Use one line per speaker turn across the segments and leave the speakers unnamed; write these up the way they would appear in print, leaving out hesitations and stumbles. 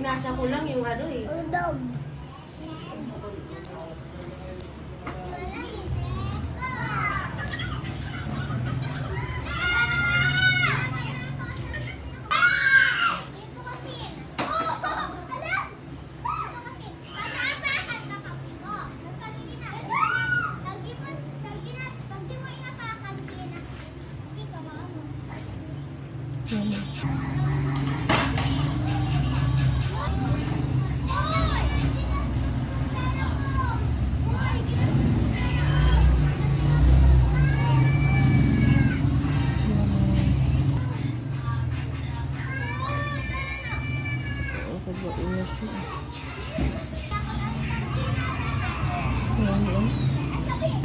hinugasan ko lang yung ano eh.
Udog.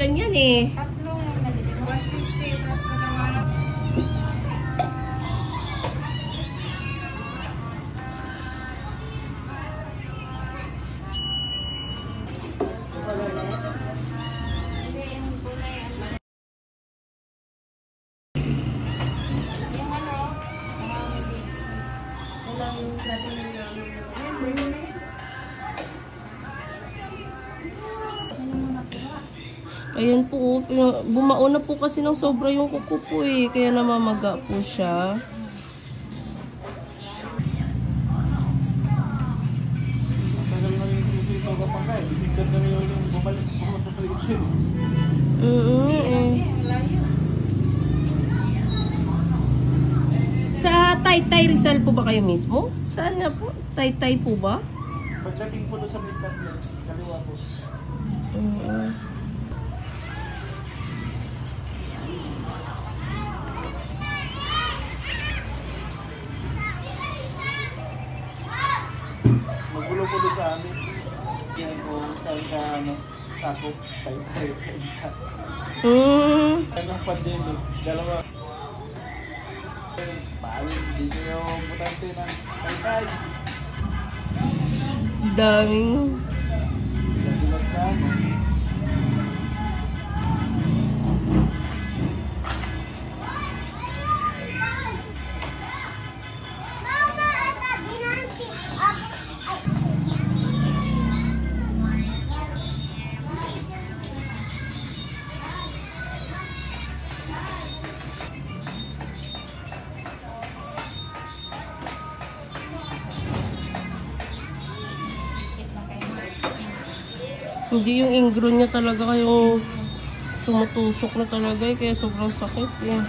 Ganyan eh.
Tatlong nabili. 150 plus pa naman.
Ayan po, bumao na po kasi ng sobra yung kuko po eh. Kaya namamaga po siya. Sa Taytay Rizal po ba kayo mismo? Saan nga po? Taytay po ba?
Pagdating po doon sa Blistan, kaliwa po. Magulo po doon sa amin. Yan po sa ano, sakop, Taytay. Anong pandemic? Dalawa. Paalim, dito yung butante ng Taytay.
Daming.
Lagulat na ano.
Hindi yung ingrown niya talaga yung tumutusok na talaga eh, kaya sobrang sakit eh.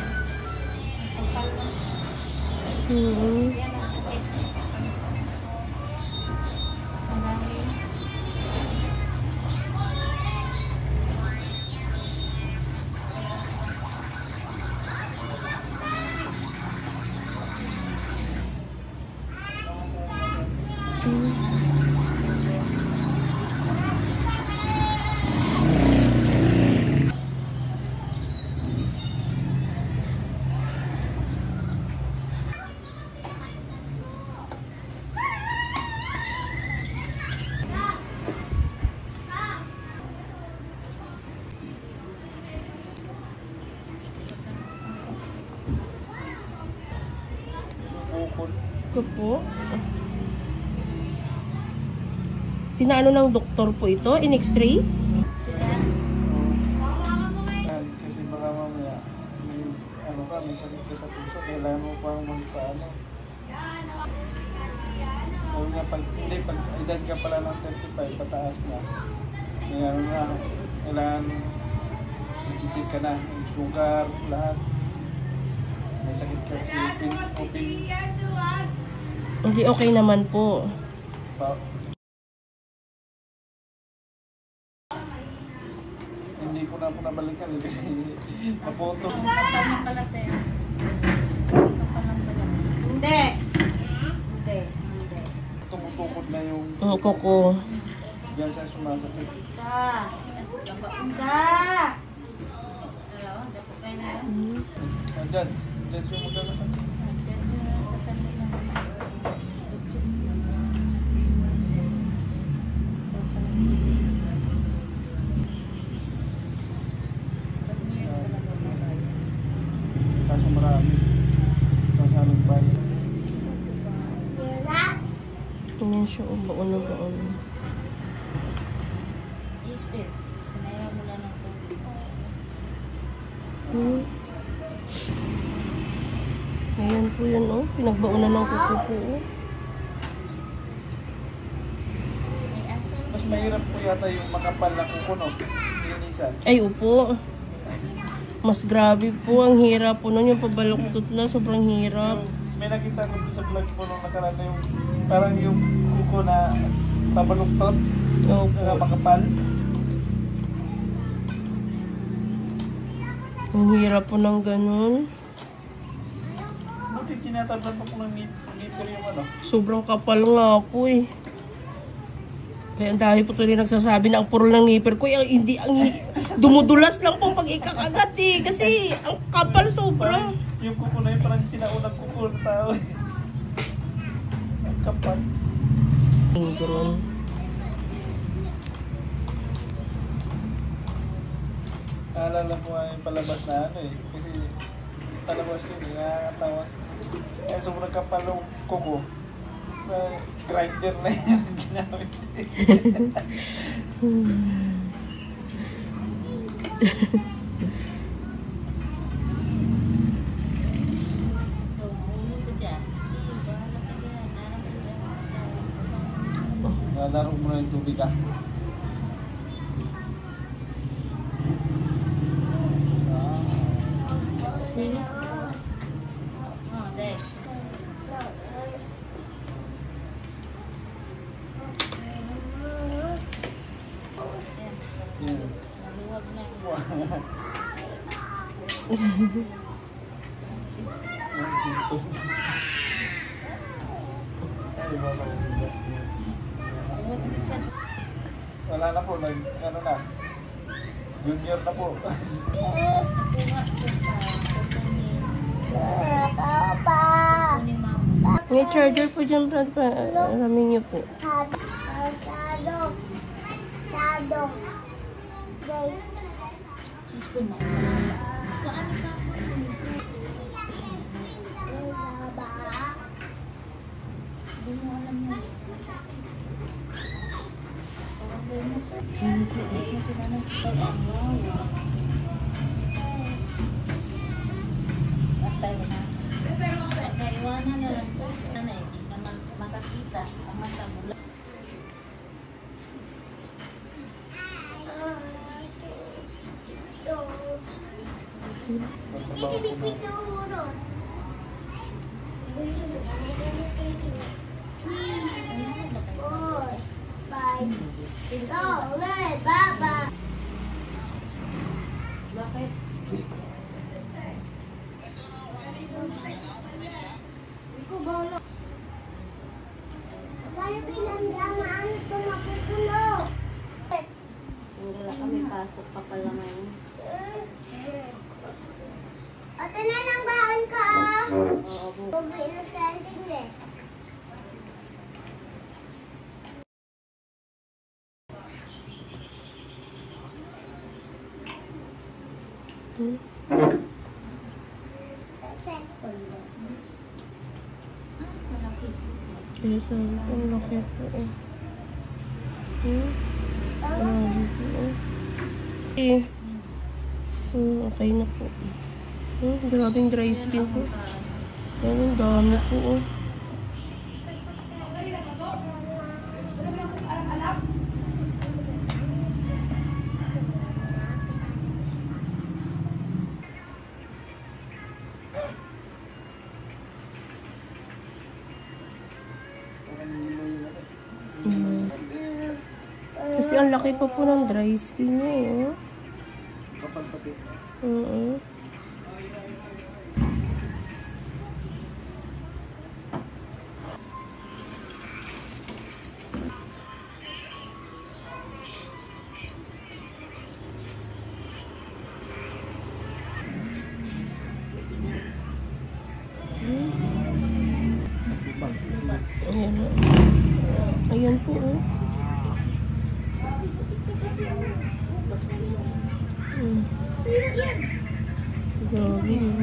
Ito po. Tinaano ng doktor po ito? In X-ray?
Kasi baka mamaya may, ano ka, may sakit ka sa puso, kailangan mo pang magpaano. Sabi nga, pag edad ka pala ng 35, pataas na. Kaya nga, kailangan i-check ka na, yung sugar, lahat. May sakit ka kasi open.
Hindi, okay naman po.
Hindi ko na po nabalikan eh, kasi napoto.
Kapal ng kalat eh.
Hindi.
Hindi.
Tumutukod na yung
Kuko.
diyan siya sumasakit.
Isa. Hello, dapat kayo na yan.
Diyan siya magkakasakit.
Diyan siya kasali na naman.
Kaso marami. Kasalong bayan.
Ganyan siya, baon na baon.
Gisper. Sinayaw mo lang ng tubig.
Ayan po yan, oh. Pinagbaonan ng kuko po, oh.
May aso.
Mas mahirap po yata yung makapal na kuko, no? Linisan.
Ay, upo. Mas grabe po. Ang hirap po nun. Yung pabaluktot na, sobrang hirap.
May nakita ko sa vlog po nung nakaraan na yung parang yung kuko na pabaluktot
Opo.
na makapal.
Ang hirap po ng ganun.
Buti tinatablan pa po ng nipper yung ano.
Sobrang kapal nga po eh. Kaya ang dami po tuloy nagsasabi na ang purol ng nipper ko, hindi, ang dumudulas lang po pag ikakagat eh. Kasi ang kapal sobra.
Yung kuko na yun parang sinaunang kuko ng tao. Ang kapal.
Ingron.
Naalala ko nga yung palabas na ano eh. Kasi palabas yun eh, nakakatawa. Kaya sobrang kapal ng kuko. Grinder na yun ginamit.
Ito, ulo ko dyan.
Nalaro mo na yung tubig ah.
Oh, dahil.
Yun.
Maluwag na.
Ay, wala ko sila. Wala na po, ano na. Junior na po.
Nakuha ko sa kuko ni Mama.
May charger po dyan, Brad. Ramin niyo po.
Gisper na. Kaano ka? Hindi mo alam yun. Patay na. Naiwanan na lang po. Nanay, hindi ka makakita. Ang mata mula.
Pagtrabaho ko na.
Bakit? Wala kami pasok pa pala ngayon.
Ate na lang bahan ka ah.
Oo, bu.
Sobrang inosente niya eh. Kasi,
Malaki.
Kaya sabi ko, ang laki po eh. Grabe po eh. Okay na po. Grabing dry skin po. Yan, ang dami po oh. Kasi ang laki pa po ng dry skin niya eh. Oh.
Kapag pati.
Oo. Ayan. Ayan po oh. Grabe.